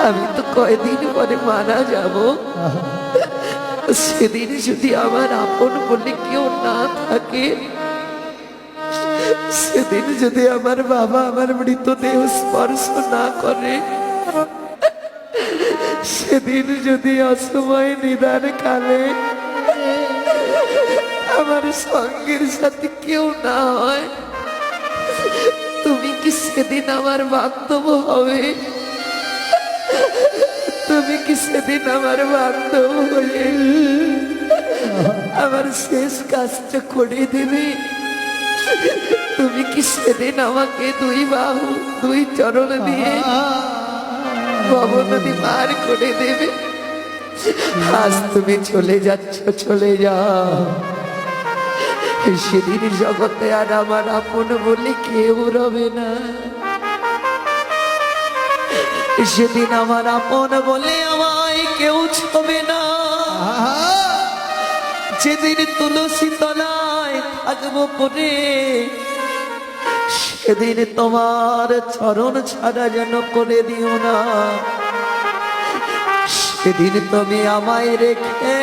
আমি তো কয়দিন পরে মারা যাব। সেদিন যদি আমার আপন বলে কেউ না থাকে, সেদিন যদি আমার বাবা আমার মৃতদেহ স্পর্শ না করে, সেদিন যদি অসময় নিদান কালে আমার সঙ্গের সাথে কেউ না হয়, তুমি কি সেদিন আমার বান্ধব হবে? তুমি কি সেদিন আমার বান্ধব হয়ে আমার শেষ কাজটা করে দেবে? তুমি কি সেদিন আমাকে দুই বাহু দুই চরণ দিয়ে ভবনদী পার করে দেবে? আজ তুমি চলে যাচ্ছ, চলে যাও। সেদিন জগতে আর আমার আপন বলে কেউ রবে না। সেদিন আমার আপন বলে আমায় কেউ ছবে না। যেদিন তুলসী তলায় থাকবো পরে, সেদিন তোমার চরণ ছাড়া যেন করে দিও না। সেদিন তুমি আমায় রেখে